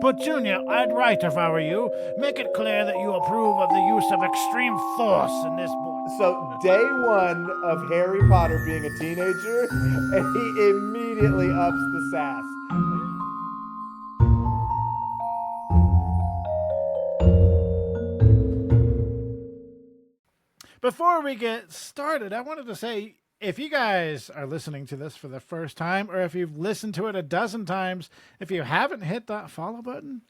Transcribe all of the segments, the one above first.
Petunia, I'd write if I were you. Make it clear that you approve of the use of extreme force in this boy. So day one of Harry Potter being a teenager, and he immediately ups the sass. Before we get started, I wanted to say, if you guys are listening to this for the first time, or if you've listened to it a dozen times, if you haven't hit that follow button,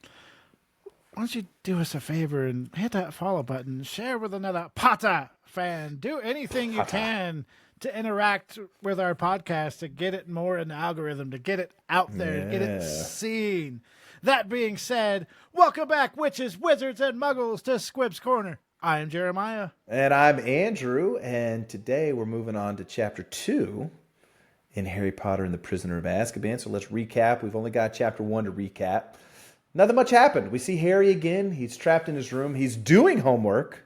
why don't you do us a favor and hit that follow button, share with another Potter fan, do anything you can to interact with our podcast, to get it more in the algorithm, to get it out there, to get it seen. That being said, welcome back, witches, wizards, and muggles, to Squibs Corner. I am Jeremiah. And I'm Andrew, and today we're moving on to Chapter 2 in Harry Potter and the Prisoner of Azkaban. So let's recap. We've only got Chapter 1 to recap. Nothing much happened. We see Harry again. He's trapped in his room. He's doing homework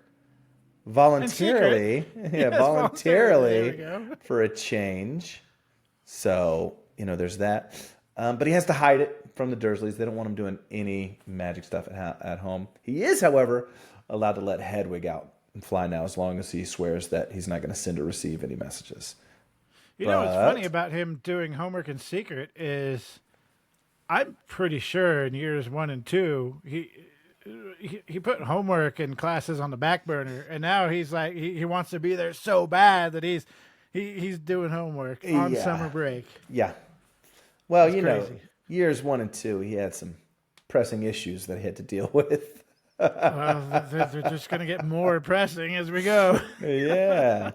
voluntarily. Voluntarily for a change. So, there's that. But he has to hide it from the Dursleys. They don't want him doing any magic stuff at home. He is, however, allowed to let Hedwig out and fly now, as long as he swears that he's not going to send or receive any messages. You know what's funny about him doing homework in secret is, I'm pretty sure in years 1 and 2 he put homework and classes on the back burner, and now he's like he wants to be there so bad that he's doing homework on summer break. Yeah. Well, That's crazy. Years 1 and 2, he had some pressing issues that he had to deal with. Well, they're just going to get more pressing as we go. Yeah.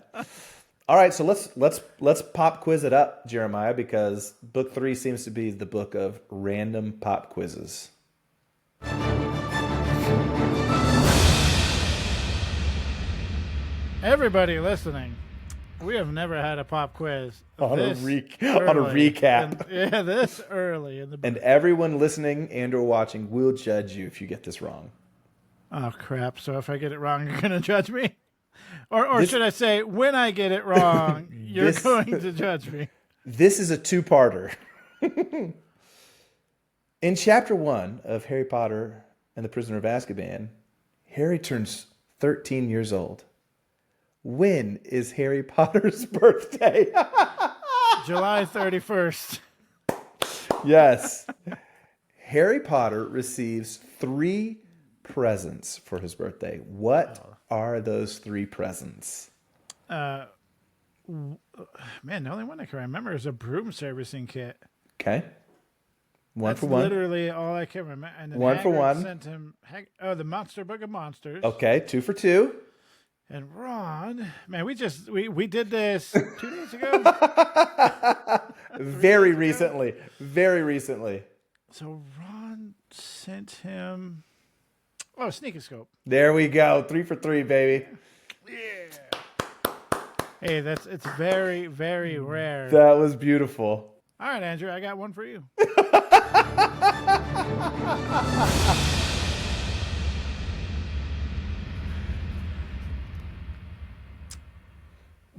All right, so let's pop quiz it up, Jeremiah, because book 3 seems to be the book of random pop quizzes. Everybody listening, we have never had a pop quiz on a recap. This early in the book. And everyone listening and or watching will judge you if you get this wrong. Oh, crap. So if I get it wrong, you're going to judge me? Or should I say, when I get it wrong, you're going to judge me? This is a two-parter. In Chapter 1 of Harry Potter and the Prisoner of Azkaban, Harry turns 13 years old. When is Harry Potter's birthday? July 31st. Yes. Harry Potter receives 3 presents for his birthday. What are those 3 presents? Man, the only one I can remember is a broom servicing kit. Okay. That's for one. Literally all I can remember. And then 1 for 1. Sent him the Monster Book of Monsters. Okay, 2 for 2. And Ron, man, we did this 2 days ago. Very recently. So Ron sent him Sneakoscope. There we go. 3 for 3, baby. Yeah. Hey, it's very, very rare. That was beautiful. All right, Andrew, I got one for you.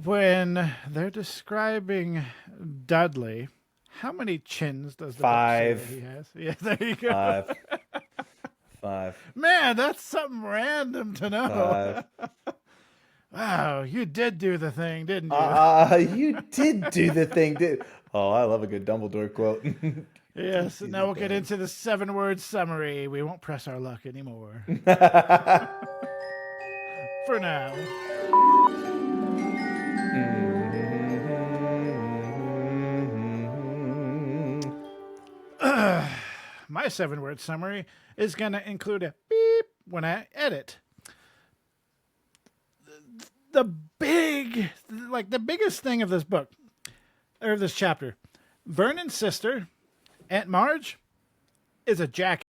When they're describing Dudley, how many chins does the 5 book say he has? Yeah, there you go. 5. Man, that's something random to know. 5. Wow, you did do the thing, didn't you? You did do the thing. Oh, I love a good Dumbledore quote. Yes, now we'll get into the 7-word summary. We won't press our luck anymore. For now. My 7-word summary is going to include a beep when I edit. The biggest thing of this book, or this chapter, Vernon's sister, Aunt Marge, is a jackass.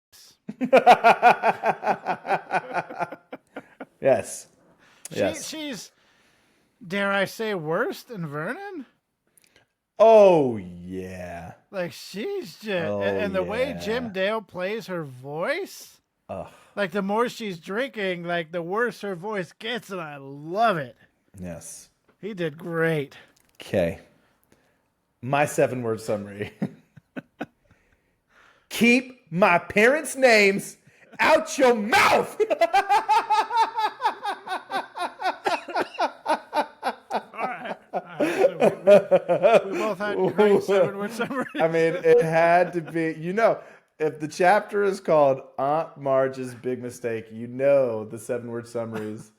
Yes. She's, dare I say, worse than Vernon? Oh, yeah. Like, she's just... and the way Jim Dale plays her voice... Ugh. Like, the more she's drinking, like, the worse her voice gets, and I love it. Yes. He did great. Okay. My 7-word summary. Keep my parents' names out your mouth. So we both had great 7-word summaries. I mean, it had to be, if the chapter is called Aunt Marge's Big Mistake, the 7-word summaries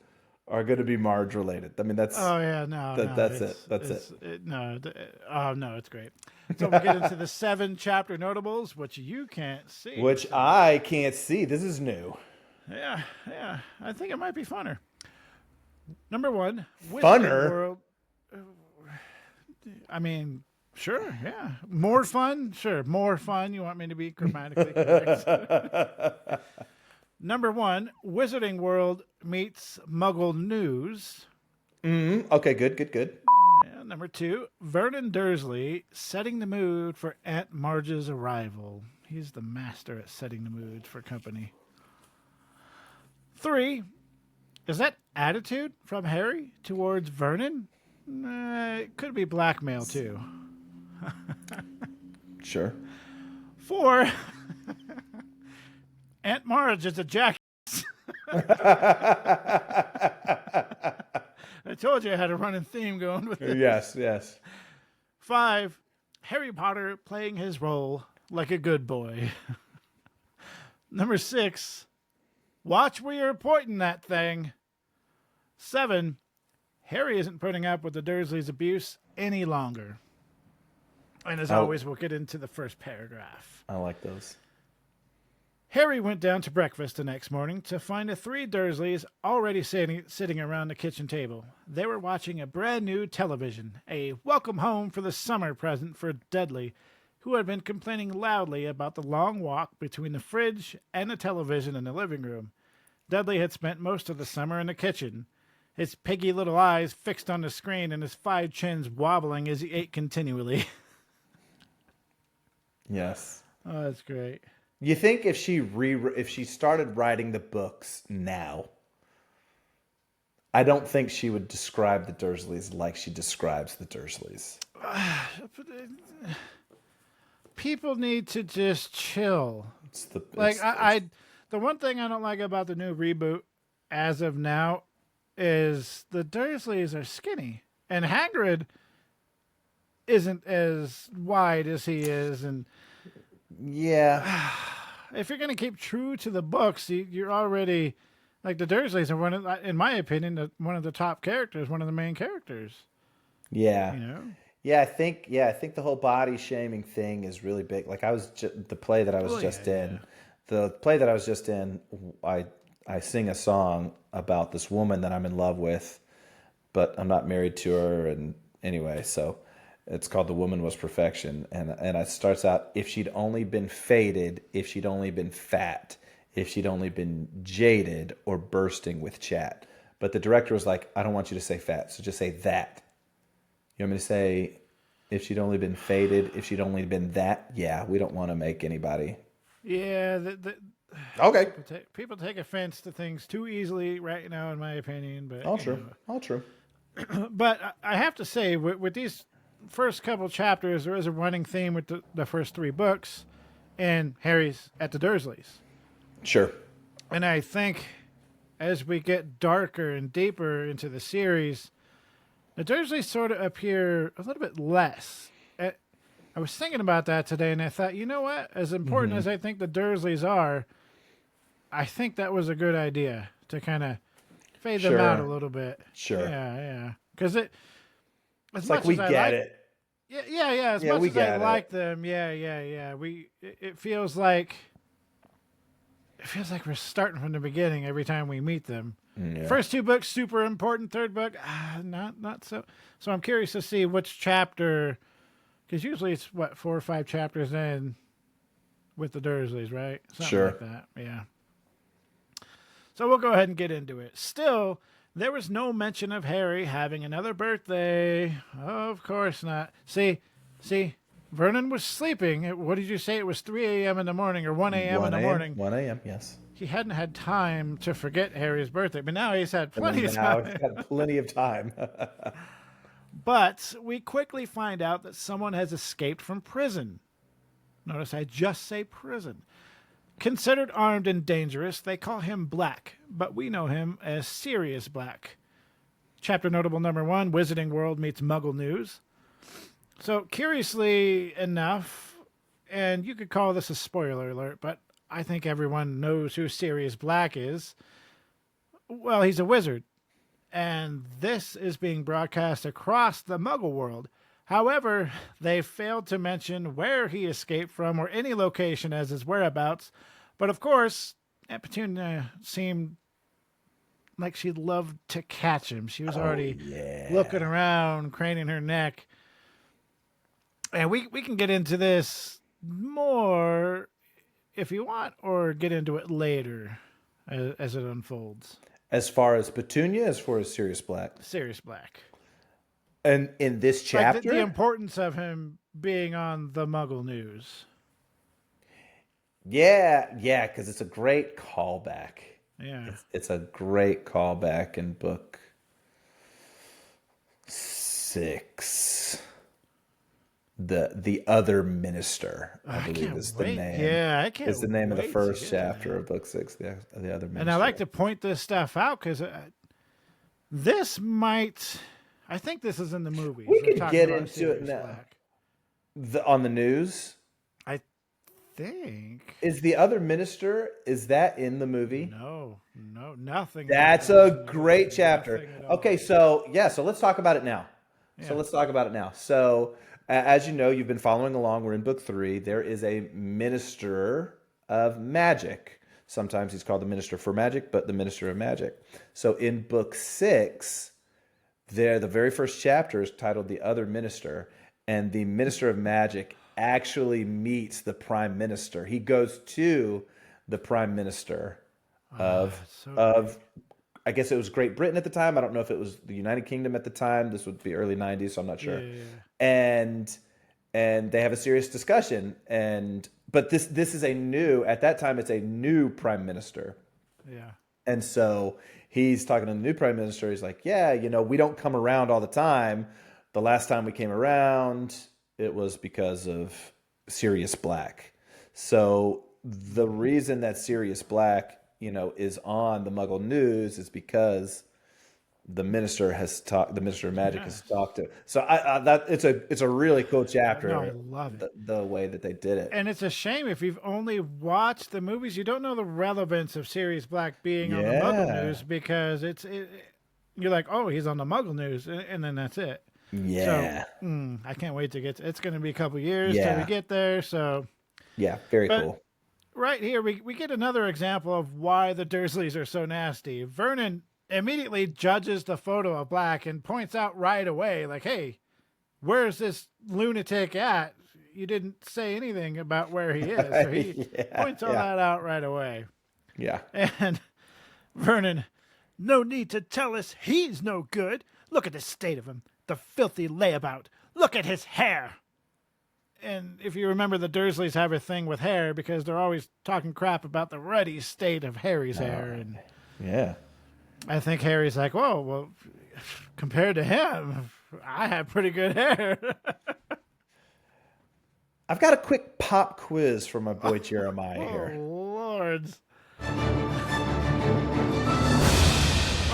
are going to be Marge related. I mean, that's that's it. No, it's great. So we'll get into the 7 chapter notables, which you can't see. Which I can't see. This is new. Yeah. I think it might be funner. Number 1, Funner? World. I mean, sure, yeah. More fun? Sure, more fun. You want me to be grammatically correct? Number 1, Wizarding World meets Muggle News. Okay, good. Yeah, number 2, Vernon Dursley setting the mood for Aunt Marge's arrival. He's the master at setting the mood for company. 3, is that attitude from Harry towards Vernon? It could be blackmail too. Sure. 4, Aunt Marge is a jackass. I told you I had a running theme going with it. Yes. 5, Harry Potter playing his role like a good boy. Number 6, watch where you're pointing that thing. 7, Harry isn't putting up with the Dursleys' abuse any longer. And as always, we'll get into the first paragraph. I like those. Harry went down to breakfast the next morning to find the 3 Dursleys already sitting around the kitchen table. They were watching a brand new television, a welcome home for the summer present for Dudley, who had been complaining loudly about the long walk between the fridge and the television in the living room. Dudley had spent most of the summer in the kitchen, his piggy little eyes fixed on the screen and his 5 chins wobbling as he ate continually. Yes. Oh, that's great. You think if she started writing the books now, I don't think she would describe the Dursleys like she describes the Dursleys. People need to just chill. The one thing I don't like about the new reboot as of now is the Dursleys are skinny, and Hagrid isn't as wide as he is, and yeah. If you're going to keep true to the books, you're already like the Dursleys are in my opinion, one of the top characters, one of the main characters. Yeah. Yeah, I think the whole body shaming thing is really big. Like the play that I was just in, I sing a song about this woman that I'm in love with, but I'm not married to her, and anyway, so it's called The Woman Was Perfection. And it starts out, if she'd only been faded, if she'd only been fat, if she'd only been jaded or bursting with chat. But the director was like, I don't want you to say fat, so just say that. You want me to say, if she'd only been faded, if she'd only been that? Yeah, we don't want to make anybody. Yeah. Okay. People take offense to things too easily right now, in my opinion. But All true. But I have to say, with these first couple chapters, there is a running theme with the first 3 books, and Harry's at the Dursleys. Sure. And I think as we get darker and deeper into the series, the Dursleys sort of appear a little bit less. I was thinking about that today, and I thought, you know what? As important as I think the Dursleys are, I think that was a good idea to kind of fade them out a little bit. Sure. Yeah. Because it's like we get it. Yeah. As much as I like them, yeah. It feels like we're starting from the beginning every time we meet them. Yeah. First 2 books super important. 3rd book, not so. So I'm curious to see which chapter, because usually it's 4 or 5 chapters in with the Dursleys, right? Something like that. Yeah. So we'll go ahead and get into it. Still, there was no mention of Harry having another birthday. Of course not. See, Vernon was sleeping. What did you say? It was 3 a.m. in the morning or 1 a.m. in the morning. 1 a.m., yes. He hadn't had time to forget Harry's birthday, but now he's had plenty of time. Now he's had plenty of time. But we quickly find out that someone has escaped from prison. Notice I just say prison. Considered armed and dangerous, they call him Black, but we know him as Sirius Black. Chapter notable number 1, Wizarding World meets Muggle News. So, curiously enough, and you could call this a spoiler alert, but I think everyone knows who Sirius Black is. Well, he's a wizard, and this is being broadcast across the Muggle world. However, they failed to mention where he escaped from or any location as his whereabouts. But of course, Aunt Petunia seemed like she loved to catch him. She was already looking around, craning her neck. And we can get into this more if you want, or get into it later as it unfolds. As far as Petunia, as far as Sirius Black? Sirius Black. And in this chapter? Like the importance of him being on the Muggle News. Yeah, because it's a great callback. Yeah. It's a great callback in book 6. The other minister, I believe is the name. Yeah, I can't. It's the name of the first chapter of book 6. The other minister. And I like to point this stuff out because this might. I think this is in the movie. We can get into it now. On the news. I think. Is the other minister? Is that in the movie? No, nothing. That's a great chapter. Okay, so let's talk about it now. So as you know, you've been following along. We're in book 3. There is a minister of magic. Sometimes he's called the minister for magic, but the minister of magic. So in book 6, the very first chapter is titled The Other Minister, and the minister of magic actually meets the prime minister. He goes to the prime minister of I guess it was Great Britain at the time. I don't know if it was the United Kingdom at the time. This would be early 90s, so I'm not sure. Yeah. And they have a serious discussion. But this is at that time, it's a new prime minister. Yeah. And so he's talking to the new prime minister. He's like, we don't come around all the time. The last time we came around, it was because of Sirius Black. So the reason that Sirius Black is on the Muggle News is because the minister of magic has talked to. So it's a really cool chapter. No, I love it. The way that they did it. And it's a shame if you've only watched the movies, you don't know the relevance of Sirius Black being on the Muggle News, because you're like, oh, he's on the Muggle News, and then that's it. Yeah. So, I can't wait to get it's going to be a couple years till we get there. So very cool. Right here, we get another example of why the Dursleys are so nasty. Vernon immediately judges the photo of Black and points out right away, like, hey, where's this lunatic at? You didn't say anything about where he is. So he points all that out right away. Yeah. And Vernon, no need to tell us he's no good. Look at the state of him. The filthy layabout. Look at his hair. And if you remember, the Dursleys have a thing with hair because they're always talking crap about the ruddy state of Harry's hair. And I think Harry's like, whoa, well, compared to him, I have pretty good hair. I've got a quick pop quiz for my boy Jeremiah here. Oh, lords.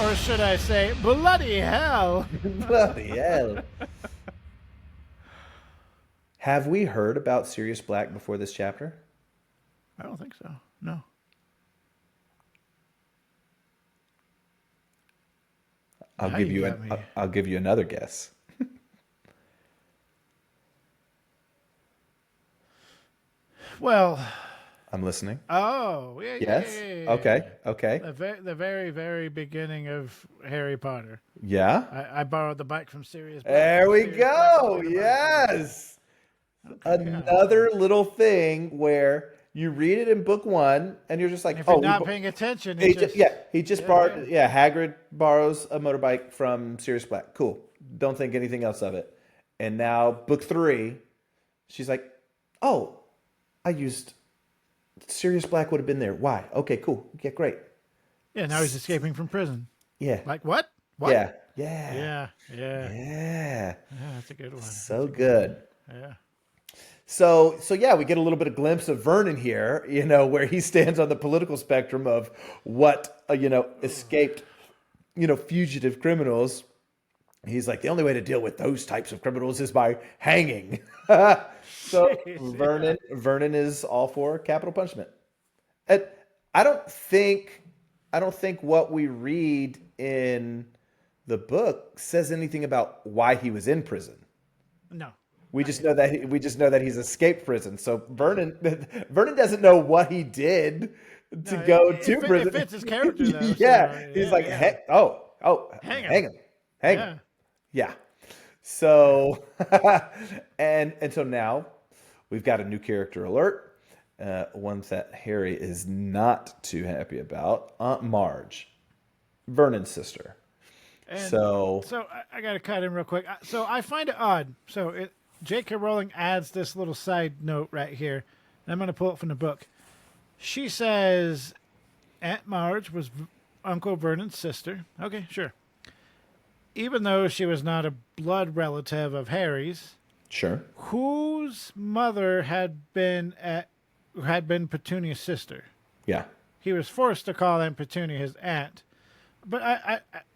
Or should I say, bloody hell. Bloody hell. Have we heard about Sirius Black before this chapter? I don't think so. No. I'll give you another guess. Well, I'm listening. Oh, yeah. Yes. Yeah. Okay. The very, very beginning of Harry Potter. Yeah. I borrowed the bike from Sirius Black. There we go. Yes. Another little thing where you read it in book 1 and you're just like, if you're not paying attention. Hagrid borrows a motorbike from Sirius Black. Cool. Don't think anything else of it. And now book 3, she's like, oh, I used Sirius Black would have been there. Why? Okay, cool. Yeah, great. Yeah, now he's escaping from prison. Yeah. Like what? What? Yeah. Yeah, that's a good one. So good. Yeah. So yeah, we get a little bit of glimpse of Vernon here, where he stands on the political spectrum of what escaped, fugitive criminals. He's like, the only way to deal with those types of criminals is by hanging. So Jeez, yeah. Vernon is all for capital punishment. And I don't think what we read in the book says anything about why he was in prison. No. We just know that he's escaped prison. So Vernon doesn't know what he did to No, go to prison. It fits his character, though. Yeah, So, he's yeah, like, yeah. hey, Hang hang him. him, hang Yeah. him. Yeah. So and so now we've got a new character alert. One that Harry is not too happy about. Aunt Marge, Vernon's sister. And So I got to cut in real quick. So I find it odd. J.K. Rowling adds this little side note right here. And I'm going to pull it from the book. She says Aunt Marge was Uncle Vernon's sister. Okay, sure. Even though she was not a blood relative of Harry's, sure. whose mother had been Petunia's sister. Yeah. He was forced to call Aunt Petunia his aunt. But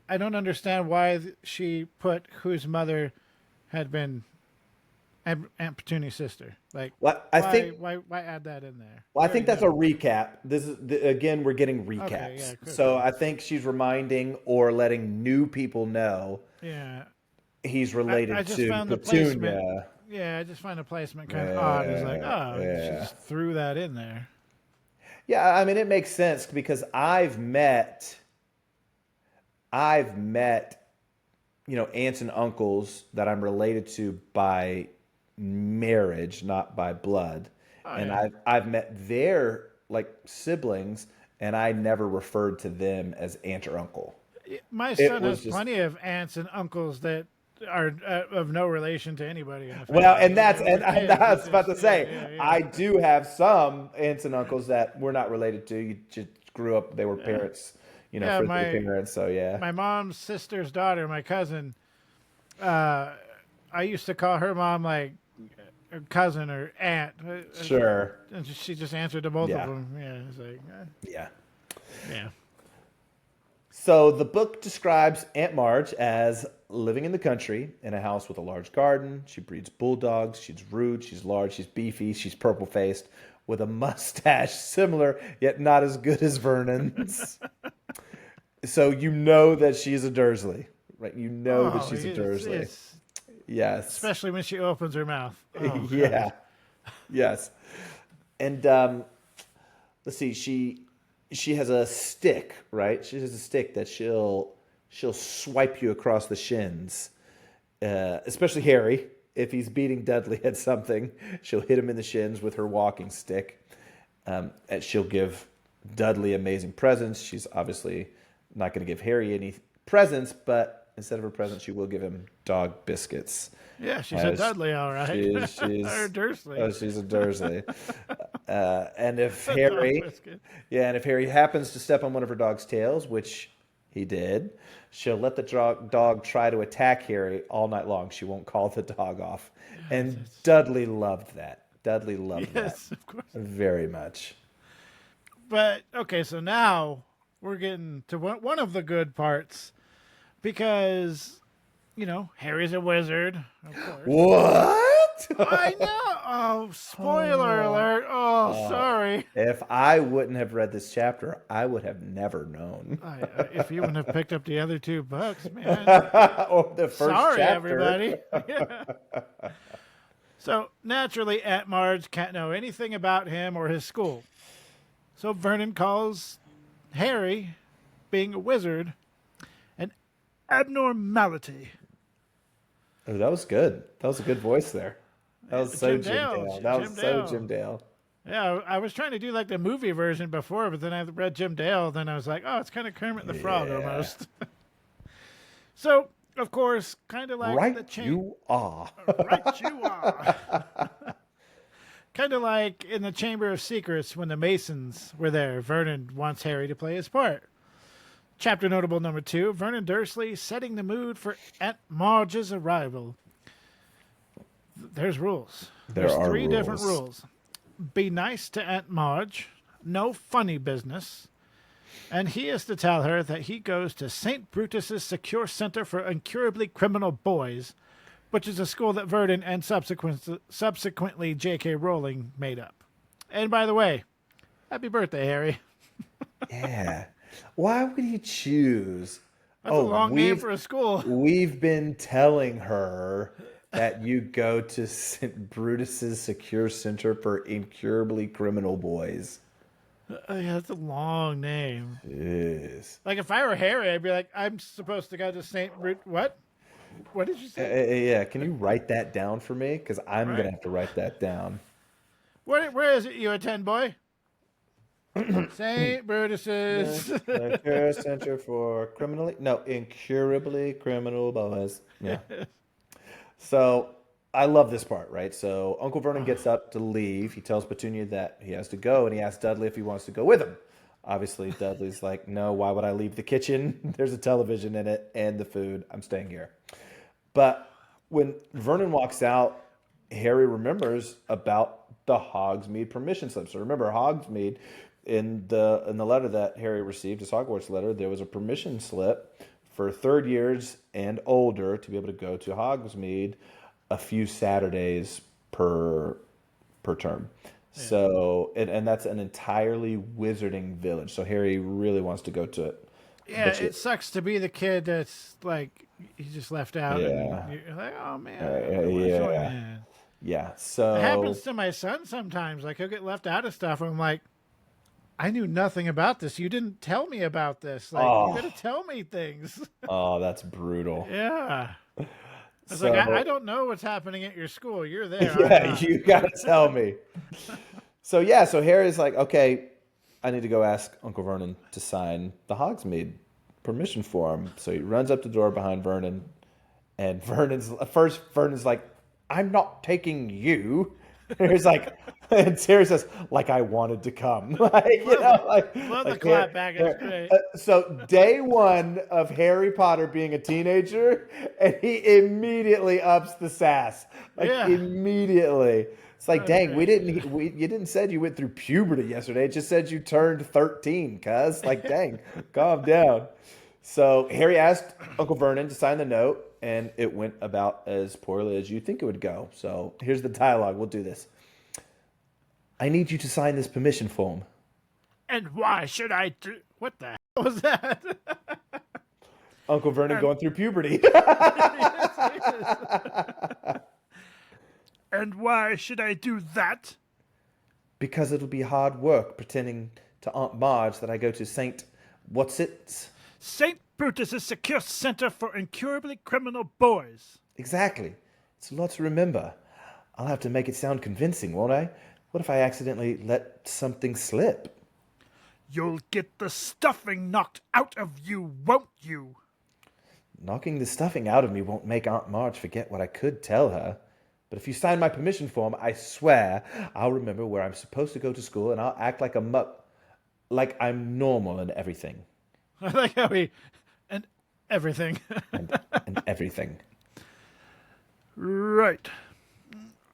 I don't understand why she put whose mother had been Aunt Petunia's sister. Like, Well, why add that in there? Well, I think that's a recap. This is again, we're getting recaps. Okay, yeah, cool. So I think she's reminding or letting new people know Yeah. he's related I just to found the Petunia. placement. Yeah, I just find the placement kind of odd. It's like, she Yeah. just threw that in there. Yeah, I mean it makes sense because I've met, aunts and uncles that I'm related to by marriage, not by blood. And Yeah. I've met their like siblings and I never referred to them as aunt or uncle. My It son was has just plenty of aunts and uncles that are of no relation to anybody in the well, family. I was about to say, Yeah. I do have some aunts and uncles that we're not related to. You just grew up; they were parents, Yeah, for their parents. So yeah, my mom's sister's daughter, my cousin, I used to call her mom like a cousin or aunt. sure, And she just answered to both Yeah. of them. Yeah, it's like, yeah. yeah. So the book describes Aunt Marge as living in the country in a house with a large garden. She breeds bulldogs. She's rude. She's large. She's beefy. She's purple-faced with a mustache similar yet not as good as Vernon's. So you know that she's a Dursley, right? You know that she's a Dursley. Yes. Especially when she opens her mouth. Oh, Yeah. Yes. And let's see. She has a stick, right? She has a stick that she'll swipe you across the shins. Especially Harry, if he's beating Dudley at something, she'll hit him in the shins with her walking stick. And she'll give Dudley amazing presents. She's obviously not going to give Harry any presents, but instead of a present, she will give him dog biscuits. Yeah, she's a Dudley, all right. She's Or a Dursley. Oh, she's a Dursley. And if Harry happens to step on one of her dog's tails, which he did, she'll let the dog try to attack Harry all night long. She won't call the dog off. And Dudley loved that. Dudley loved that. Yes, of course. Very much. But, okay, so now we're getting to one of the good parts because, Harry's a wizard, of course. What? I know. Oh, spoiler alert. Oh, sorry. If I wouldn't have read this chapter, I would have never known. If you wouldn't have picked up the other 2 books, man. Or the first Sorry, chapter. everybody. Yeah. So, naturally, Aunt Marge can't know anything about him or his school. So Vernon calls Harry, being a wizard, an abnormality. Oh, that was good. That was a good voice there. That was so Jim Dale. That was so Jim Dale. Yeah, I was trying to do like the movie version before, but then I read Jim Dale. Then I was like, oh, it's kind of Kermit the Frog almost. So, of course, kind of like the chamber. You are. Right, you are. Kind of like in the Chamber of Secrets when the Masons were there. Vernon wants Harry to play his part. Chapter notable number 2, Vernon Dursley setting the mood for Aunt Marge's arrival. There's rules. There are three different rules. rules. Be nice to Aunt Marge. No funny business. And he is to tell her that he goes to St. Brutus's Secure Center for Incurably Criminal Boys, which is a school that Vernon and subsequently J.K. Rowling made up. And by the way, happy birthday, Harry. Yeah. Why would he choose? That's a long name for a school. We've been telling her that you go to St. Brutus's Secure Center for Incurably Criminal Boys. Yeah, that's a long name. Yes. Like, if I were Harry, I'd be like, I'm supposed to go to St. What? What did you say? Yeah, can you write that down for me? Because I'm going to have to write that down. Where is it you attend, boy? St. Brutus's. Secure Center for Incurably Criminal Boys. Yeah. So I love this part, right? So Uncle Vernon gets up to leave. He tells Petunia that he has to go, and he asks Dudley if he wants to go with him. Obviously, Dudley's like, no, why would I leave the kitchen? There's a television in it and the food. I'm staying here. But when Vernon walks out, Harry remembers about the Hogsmeade permission slip. So remember, Hogsmeade, in the letter that Harry received, his Hogwarts letter, there was a permission slip for third years and older to be able to go to Hogsmeade a few Saturdays per term. Yeah. So, and that's an entirely wizarding village. So Harry really wants to go to it. Yeah, it sucks to be the kid that's like, he's just left out. Yeah. And you're like, oh, man. Yeah. So it happens to my son sometimes. Like, he'll get left out of stuff. And I'm like, I knew nothing about this. You didn't tell me about this. Like, you got to tell me things. Oh, that's brutal. Yeah. It's like, I don't know what's happening at your school. You're there. Yeah, you got to tell me. So Harry's like, okay, I need to go ask Uncle Vernon to sign the Hogsmeade permission form. So he runs up the door behind Vernon, and Vernon's like, I'm not taking you. And he's like, and Harry says, like I wanted to come. Love the clap back. That's great. So day one of Harry Potter being a teenager, and he immediately ups the sass. Immediately. It's like, dang, you didn't said you went through puberty yesterday. It just said you turned 13, cuz. Like, dang, calm down. So Harry asked Uncle Vernon to sign the note, and it went about as poorly as you think it would go. So here's the dialogue. We'll do this. I need you to sign this permission form. And why should I do... What the hell was that? Uncle Vernon going through puberty. And why should I do that? Because it'll be hard work pretending to Aunt Marge that I go to St. St. Brutus's Secure Center for Incurably Criminal Boys. Exactly. It's a lot to remember. I'll have to make it sound convincing, won't I? What if I accidentally let something slip? You'll get the stuffing knocked out of you, won't you? Knocking the stuffing out of me won't make Aunt Marge forget what I could tell her. But if you sign my permission form, I swear I'll remember where I'm supposed to go to school, and I'll act like like I'm normal and everything. I like how and everything. and everything. Right.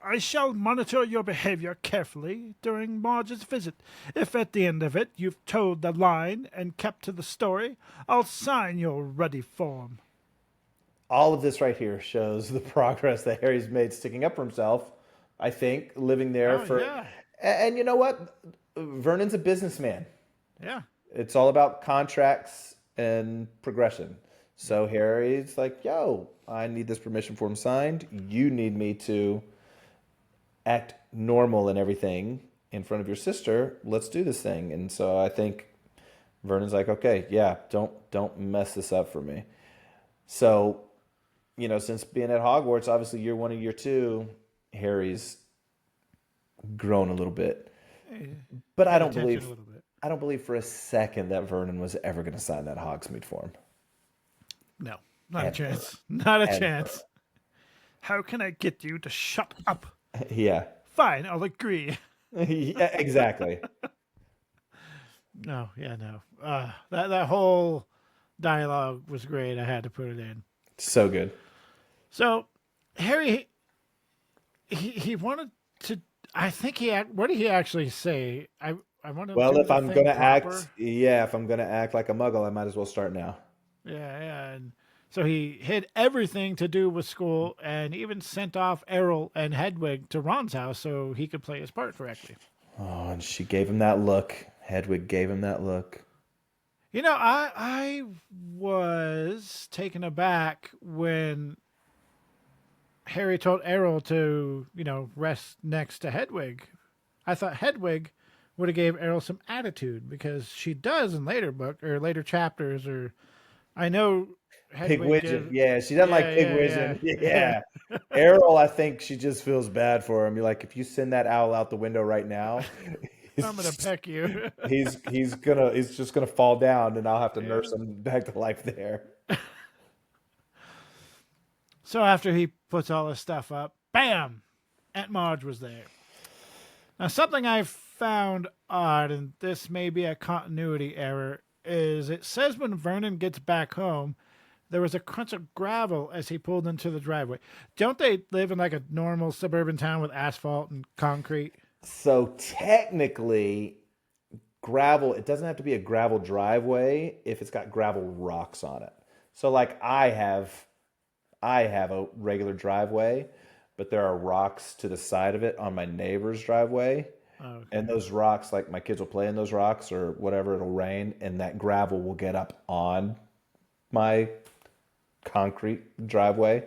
I shall monitor your behavior carefully during Marge's visit. If at the end of it you've toed the line and kept to the story, I'll sign your ruddy form. All of this right here shows the progress that Harry's made sticking up for himself, I think, living there Yeah. And you know what? Vernon's a businessman. Yeah. It's all about contracts and progression. So Harry's like, yo, I need this permission form signed. You need me to act normal and everything in front of your sister. Let's do this thing. And so I think Vernon's like, okay, yeah, don't mess this up for me. So, since being at Hogwarts, obviously year 1 and year 2, Harry's grown a little bit. But I don't believe for a second that Vernon was ever going to sign that Hogsmeade form. No, not a chance. Not a chance. How can I get you to shut up? Yeah. Fine, I'll agree. Yeah, exactly. No. That whole dialogue was great. I had to put it in. So good. So, Harry, he wanted to. I think what did he actually say? I want to Well, do if the I'm thing gonna act, proper. yeah, if I'm gonna act like a Muggle, I might as well start now. Yeah, yeah. And so he hid everything to do with school, and even sent off Errol and Hedwig to Ron's house so he could play his part correctly. Oh, and she gave him that look. Hedwig gave him that look. I was taken aback when Harry told Errol to rest next to Hedwig. I thought Hedwig would have gave Errol some attitude because she does in later book or later chapters. Or I know Hedwig Pigwidgeon. gives. Yeah, she doesn't like Yeah, yeah, Pigwidgeon. yeah, Yeah. Errol, I think she just feels bad for him. You're like, if you send that owl out the window right now, I'm gonna peck you. he's just gonna fall down, and I'll have to Yeah. nurse him back to life there. So after he puts all his stuff up, bam, Aunt Marge was there. Now something I found odd, and this may be a continuity error, is it says when Vernon gets back home, there was a crunch of gravel as he pulled into the driveway. Don't they live in like a normal suburban town with asphalt and concrete? So technically, gravel, it doesn't have to be a gravel driveway if it's got gravel rocks on it. So like I have a regular driveway, but there are rocks to the side of it on my neighbor's driveway. And Okay. those rocks, like my kids will play in those rocks or whatever, it'll rain, and that gravel will get up on my concrete driveway.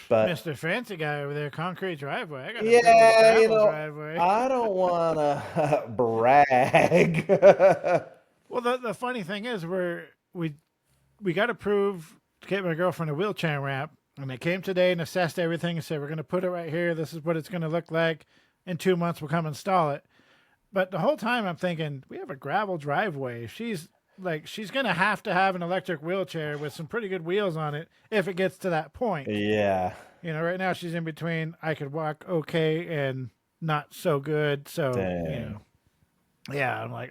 But Mr. Fancy Guy over there, concrete driveway. I got a big old yeah, gravel driveway. I don't want to brag. Well, the funny thing is, we got approved to get my girlfriend a wheelchair ramp, and they came today and assessed everything and said we're going to put it right here. This is what it's going to look like. In 2 months, we'll come install it. But the whole time, I'm thinking we have a gravel driveway. She's going to have an electric wheelchair with some pretty good wheels on it if it gets to that point. Yeah. Right now she's in between. I could walk okay and not so good. So Dang. yeah, I'm like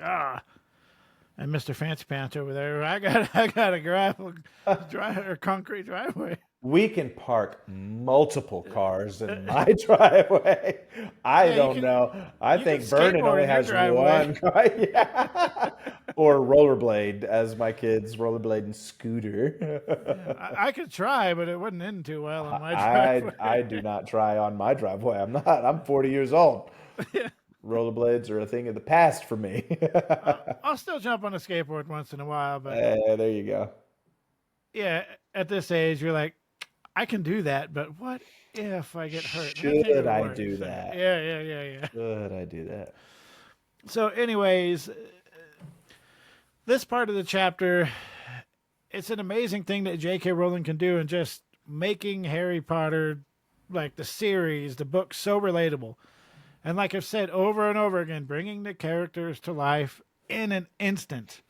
And Mr. Fancy Pants over there, I got a gravel or concrete driveway. We can park multiple cars in my driveway. I Yeah, don't know. I you can think Vernon skateboard only in your has driveway. one car. Yeah. Or rollerblade, as my kids rollerblade and scooter. Yeah, I could try, but it wouldn't end too well on my I driveway. do not try on my driveway. I'm not. I'm 40 years old. Rollerblades are a thing of the past for me. I'll still jump on a skateboard once in a while, but There you go. yeah, at this age, you're like, I can do that, but what if I get hurt? That's Should even I worse. do that? Yeah. Should I do that? So, anyways, this part of the chapter, it's an amazing thing that J.K. Rowling can do in just making Harry Potter, like the series, the book, so relatable. And like I've said over and over again, bringing the characters to life in an instant.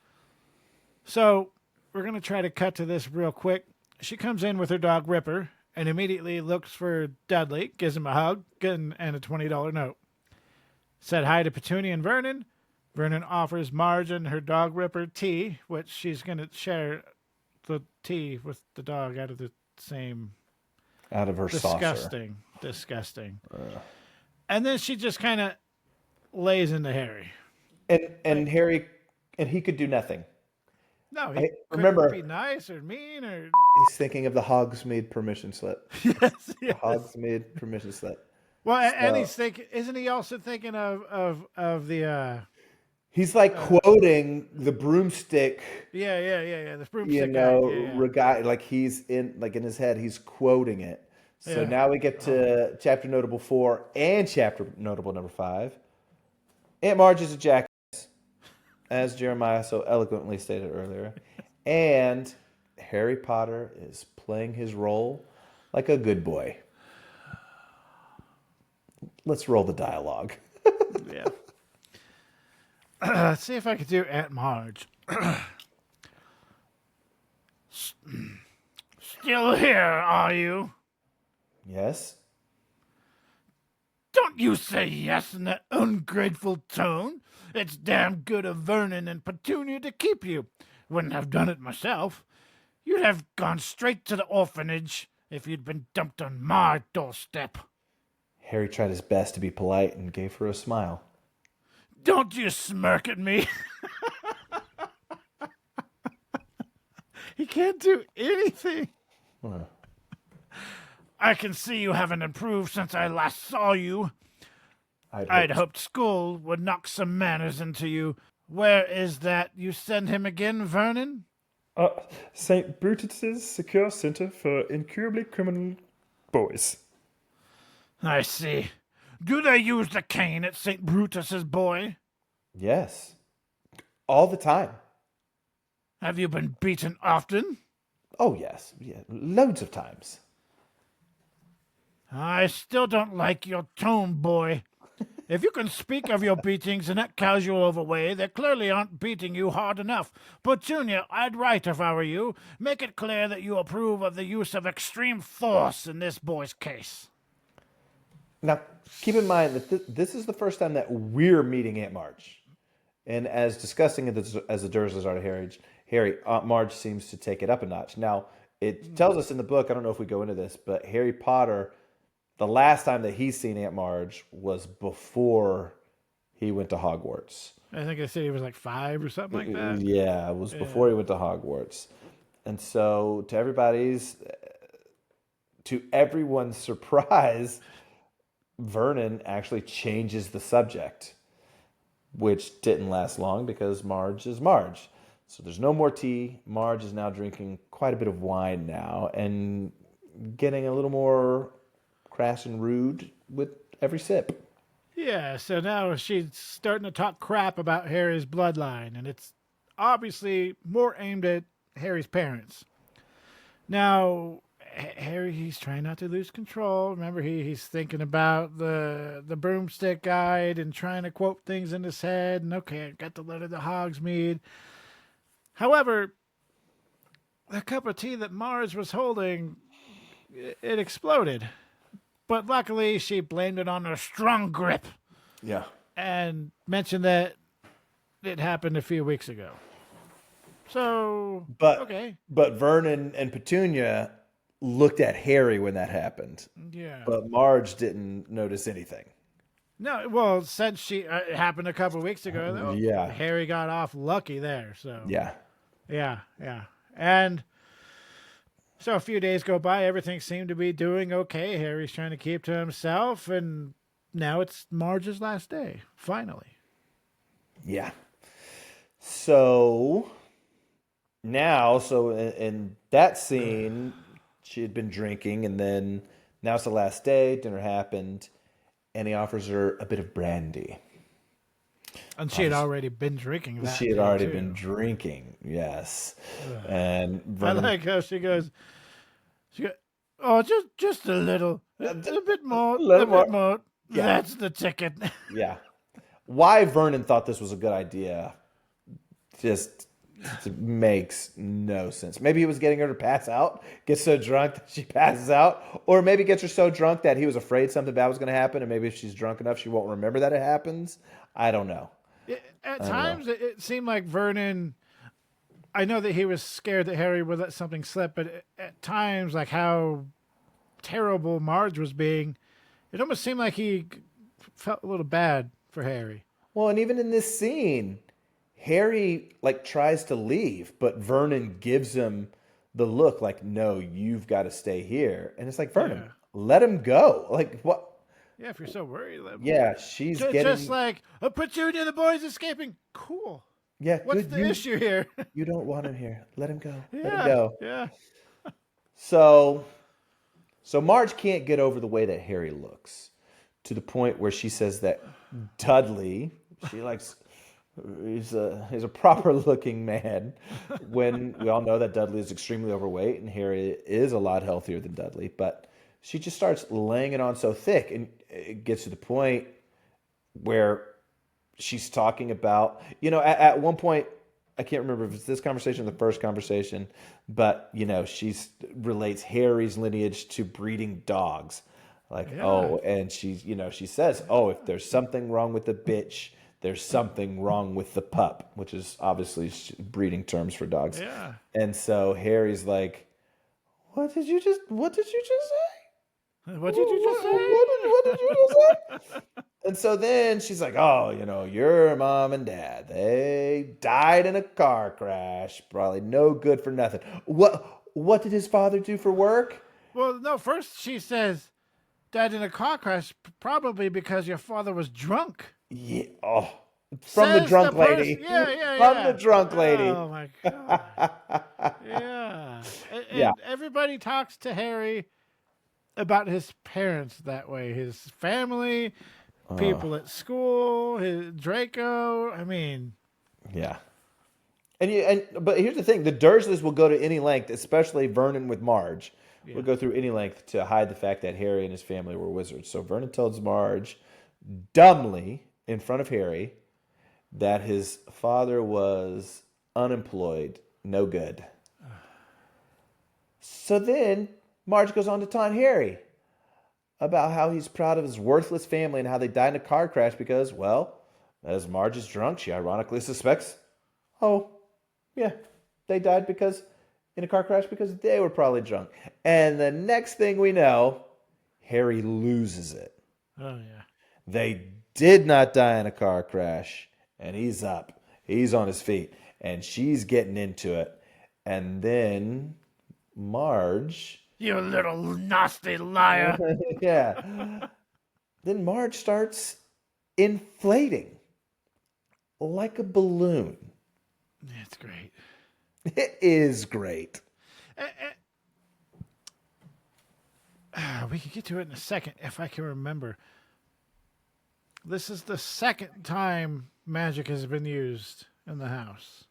So we're going to try to cut to this real quick. She comes in with her dog Ripper and immediately looks for Dudley, gives him a hug and a $20 note. Said hi to Petunia and Vernon. Vernon offers Marge and her dog Ripper tea, which she's going to share the tea with the dog out of the same. Out of her saucer. Disgusting. And then she just kind of lays into Harry. And Harry, and he could do nothing. No, I he remember couldn't be nice or mean or. he's thinking of the Hogsmeade permission slip. Yes. The Hogsmeade permission slip. Well, and So he's thinking, isn't he also thinking of the he's like quoting the broomstick, the broomstick guy. like he's in his head, he's quoting it. So Yeah. now we get to chapter notable 4 and chapter notable number 5. Aunt Marge is a jackass, as Jeremiah so eloquently stated earlier. And Harry Potter is playing his role like a good boy. Let's roll the dialogue. Yeah. Let's see if I could do Aunt Marge. Still here, are you? Yes? Don't you say yes in that ungrateful tone. It's damn good of Vernon and Petunia to keep you. Wouldn't have done it myself. You'd have gone straight to the orphanage if you'd been dumped on my doorstep. Harry tried his best to be polite and gave her a smile. Don't you smirk at me. He can't do anything. I can see you haven't improved since I last saw you. I'd hoped school would knock some manners into you. Where is that? You send him again, Vernon? St. Brutus's Secure Center for Incurably Criminal Boys. I see. Do they use the cane at St. Brutus's, boy? Yes. All the time. Have you been beaten often? Oh, yes. Yeah, loads of times. I still don't like your tone, boy. If you can speak of your beatings in that casual of a way, they clearly aren't beating you hard enough. Petunia, I'd write if I were you. Make it clear that you approve of the use of extreme force in this boy's case. Now, keep in mind that this is the first time that we're meeting Aunt Marge. And as disgusting as the Dursleys are to Harry, Aunt Marge seems to take it up a notch. Now, it tells us in the book, I don't know if we go into this, but Harry Potter, the last time that he's seen Aunt Marge was before he went to Hogwarts. I think they said he was like 5 or something like that. Yeah, it was before he went to Hogwarts. And so to everyone's surprise, Vernon actually changes the subject, which didn't last long because Marge is Marge. So there's no more tea. Marge is now drinking quite a bit of wine now and getting a little more crass and rude with every sip. Yeah, so now she's starting to talk crap about Harry's bloodline, and it's obviously more aimed at Harry's parents. Now, Harry, he's trying not to lose control. Remember, he's thinking about the broomstick guide and trying to quote things in his head, and okay, I got the letter to Hogsmeade. However, the cup of tea that Marge was holding, it exploded. But luckily, she blamed it on her strong grip. Yeah. And mentioned that it happened a few weeks ago. So, okay. But Vernon and Petunia looked at Harry when that happened. Yeah. But Marge didn't notice anything. No, well, since it happened a couple of weeks ago, though, yeah, Harry got off lucky there. So yeah. And so a few days go by, everything seemed to be doing okay. Harry's trying to keep to himself, and now it's Marge's last day, finally. Yeah. So now, in that scene, she had been drinking, and then now it's the last day, dinner happened, and he offers her a bit of brandy. And she had already been drinking that. She had already been drinking, yes. And Vernon, I like how she goes, oh, just a little, a bit more, a bit more. Yeah. That's the ticket. Yeah. Why Vernon thought this was a good idea just makes no sense. Maybe he was getting her to pass out, get so drunk that she passes out, or maybe gets her so drunk that he was afraid something bad was going to happen, and maybe if she's drunk enough, she won't remember that it happens. I don't know. At times, it seemed like Vernon, I know that he was scared that Harry would let something slip, but at times, like how terrible Marge was being, it almost seemed like he felt a little bad for Harry. Well, and even in this scene, Harry tries to leave, but Vernon gives him the look like, no, you've got to stay here. And it's like, Vernon, let him go. Like, what? Yeah, if you're so worried. Yeah, she's getting... Just like, Petunia, the boy's escaping. Cool. Yeah. What's the issue here? You don't want him here. Let him go. Yeah, let him go. Yeah. So Marge can't get over the way that Harry looks, to the point where she says that Dudley, he's a proper looking man, when we all know that Dudley is extremely overweight and Harry is a lot healthier than Dudley, but she just starts laying it on so thick, and it gets to the point where she's talking about, at one point, I can't remember if it's this conversation or the first conversation, but, she relates Harry's lineage to breeding dogs. And she says, if there's something wrong with the bitch, there's something wrong with the pup, which is obviously breeding terms for dogs. Yeah. And so Harry's like, what did you just say? What did you just say? What did you just say? And so then she's like, oh, your mom and dad, they died in a car crash. Probably no good for nothing. What did his father do for work? Well, no, first she says, died in a car crash, probably because your father was drunk. Yeah. Oh, from the Says drunk lady. Yeah. From the drunk lady. Oh, my God. Yeah. Yeah. And everybody talks to Harry about his parents that way. His family, people at school, his Draco. I mean, Yeah. But here's the thing: the Dursleys will go to any length, especially Vernon with Marge, will go through any length to hide the fact that Harry and his family were wizards. So Vernon tells Marge, dumbly in front of Harry, that his father was unemployed, no good. So then Marge goes on to taunt Harry about how he's proud of his worthless family and how they died in a car crash because, well, as Marge is drunk, she ironically suspects, oh, yeah, they died in a car crash because they were probably drunk. And the next thing we know, Harry loses it. oh, yeah. They did not die in a car crash. And he's up. He's on his feet. And she's getting into it. And then Marge... You little nasty liar. yeah. Then Marge starts inflating like a balloon. It's great. It is great. We can get to it in a second if I can remember. This is the second time magic has been used in the house.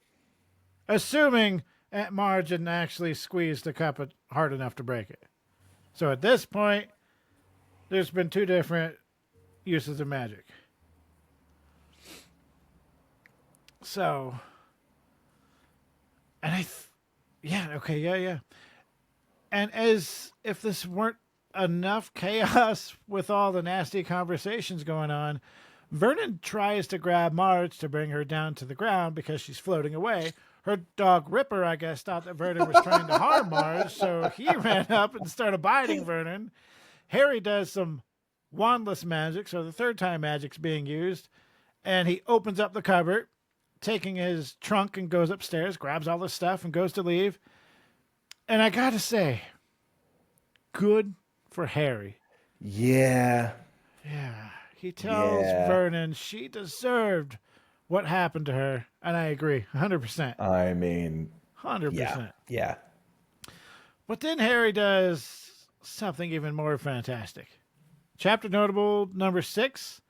Assuming Aunt Marge didn't actually squeeze the cup hard enough to break it. So at this point, there's been two different uses of magic. So, and yeah. And as if this weren't enough chaos with all the nasty conversations going on, Vernon tries to grab Marge to bring her down to the ground because she's floating away. Her dog Ripper, I guess, thought that Vernon was trying to harm Marge, so he ran up and started biting Vernon. Harry does some wandless magic, so the third time magic's being used, and he opens up the cupboard, taking his trunk and goes upstairs, grabs all the stuff and goes to leave. And I gotta say, good for Harry. Yeah. Yeah. He tells Vernon she deserved what happened to her, and I agree, 100%. I mean... 100%. Yeah. But then Harry does something even more fantastic. Chapter notable number 6.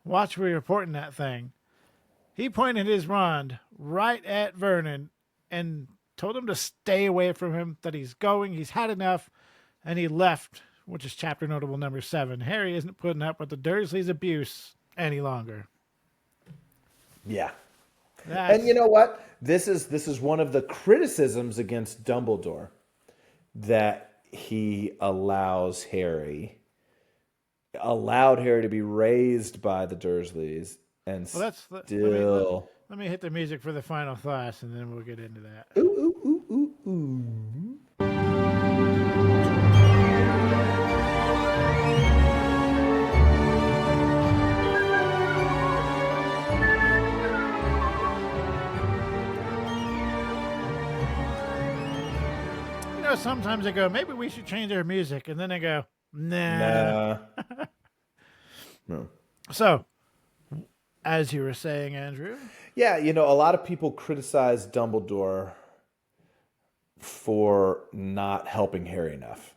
Watch me reporting that thing. He pointed his wand right at Vernon and told him to stay away from him, that he's had enough, and he left, which is chapter notable number 7. Harry isn't putting up with the Dursleys' abuse any longer. Yeah. And you know what? This is one of the criticisms against Dumbledore, that he allowed Harry to be raised by the Dursleys and let me hit the music for the final thoughts, and then we'll get into that. Ooh. Sometimes I go, maybe we should change our music, and then I go, nah. No. So, as you were saying, Andrew. Yeah, a lot of people criticize Dumbledore for not helping Harry enough.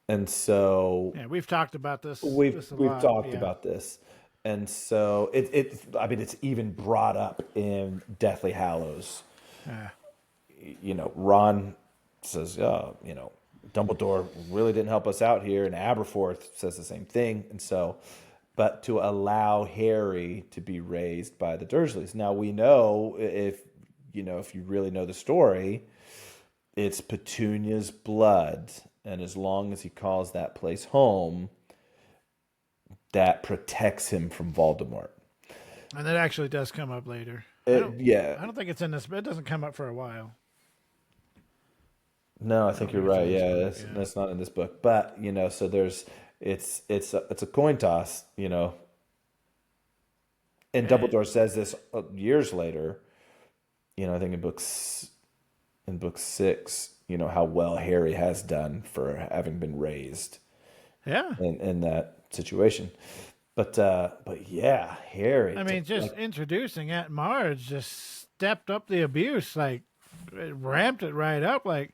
And so... Yeah, we've talked about this. We've talked about this. And so, it's even brought up in Deathly Hallows. Ron says, Dumbledore really didn't help us out here, and Aberforth says the same thing. And so, but to allow Harry to be raised by the Dursleys. Now we know if you really know the story, it's Petunia's blood, and as long as he calls that place home, that protects him from Voldemort. And that actually does come up later. I don't think it's in this, but it doesn't come up for a while. No, I think you're right. Yeah, that's not in this book. But so it's a coin toss. And Dumbledore says this years later. I think in book 6, how well Harry has done for having been raised. Yeah. In that situation. But yeah, Harry. I mean, just introducing Aunt Marge just stepped up the abuse, like it ramped it right up. Like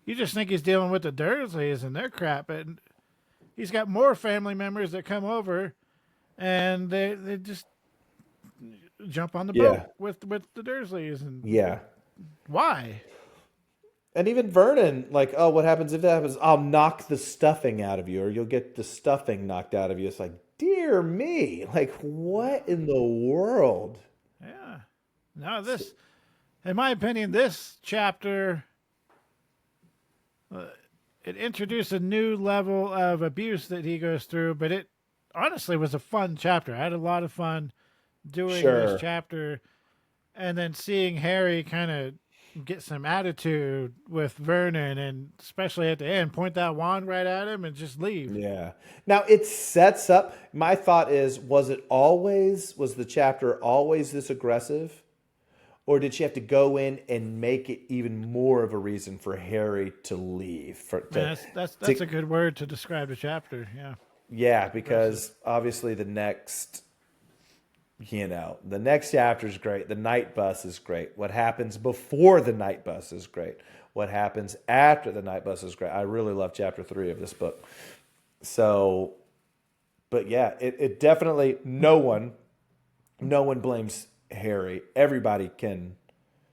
you just think he's dealing with the Dursleys and their crap, and he's got more family members that come over, and they just jump on the boat with the Dursleys. And why? And even Vernon, like, oh, what happens if that happens? I'll knock the stuffing out of you, or you'll get the stuffing knocked out of you. It's like, dear me, like, what in the world? Yeah. No, in my opinion, this chapter, it introduced a new level of abuse that he goes through, but it honestly was a fun chapter. I had a lot of fun doing this chapter, and then seeing Harry kind of get some attitude with Vernon, and especially at the end, point that wand right at him and just leave. Yeah. Now it sets up. My thought is, was the chapter always this aggressive, or did she have to go in and make it even more of a reason for Harry to leave? That's a good word to describe the chapter. Yeah. Yeah, because obviously the next chapter is great. The night bus is great. What happens before the night bus is great. What happens after the night bus is great. I really love chapter 3 of this book. So, but yeah, it definitely, no one blames Harry. Everybody can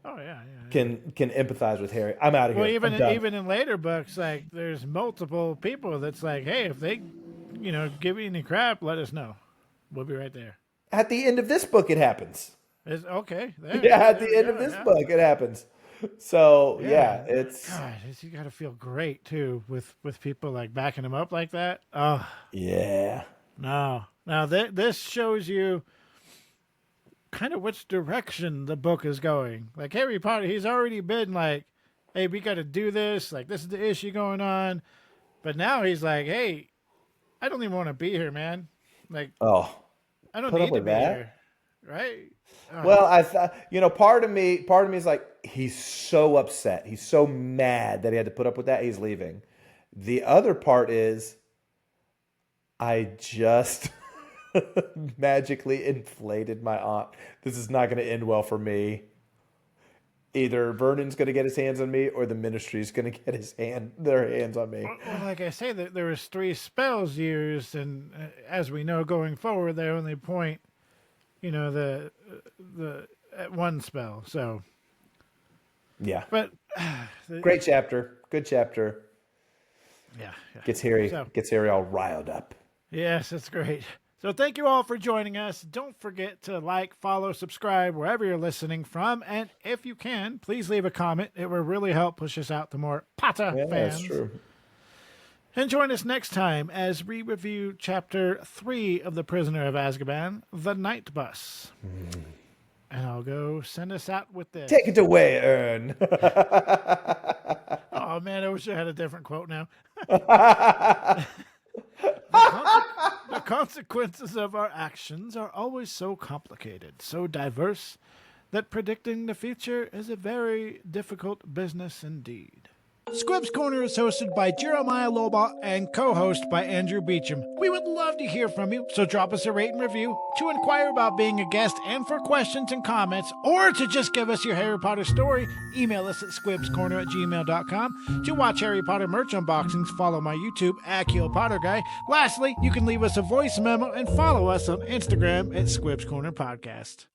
empathize with Harry. I'm out of here. Well, even in later books, like there's multiple people that's like, hey, if they, give you any crap, let us know. We'll be right there. At the end of this book, it happens. Okay. At the end of this book, it happens. So it's. God, you got to feel great too with people like backing him up like that. Oh. Yeah. No. Now this shows you kind of which direction the book is going. Like Harry Potter, he's already been like, "Hey, we got to do this. Like this is the issue going on," but now he's like, "Hey, I don't even want to be here, man. Like, I don't need to be here." Right? Well, I thought, part of me is like, he's so upset. He's so mad that he had to put up with that. He's leaving. The other part is, I just magically inflated my aunt. This is not going to end well for me. Either Vernon's going to get his hands on me, or the ministry's going to get their hands on me. Well, like I say, there was 3 spells used, and as we know, going forward, they only point, the at one spell. So, yeah. But great chapter, good chapter. Yeah. Gets Harry all riled up. Yes, it's great. So thank you all for joining us. Don't forget to like, follow, subscribe wherever you're listening from. And if you can, please leave a comment. It will really help push us out to more Potter fans. That's true. And join us next time as we review Chapter 3 of The Prisoner of Azkaban, The Night Bus. And I'll go send us out with this. Take it away, Ern. Oh, man, I wish I had a different quote now. The consequences of our actions are always so complicated, so diverse, that predicting the future is a very difficult business indeed. Squibs Corner is hosted by Jeremiah Lobot and co-host by Andrew Beecham. We would love to hear from you, so drop us a rate and review, to inquire about being a guest and for questions and comments, or to just give us your Harry Potter story. Email us at squibscorner@gmail.com. To watch Harry Potter merch unboxings, follow my YouTube @KillPotterGuy. Lastly, you can leave us a voice memo and follow us on Instagram @Squibs Corner Podcast.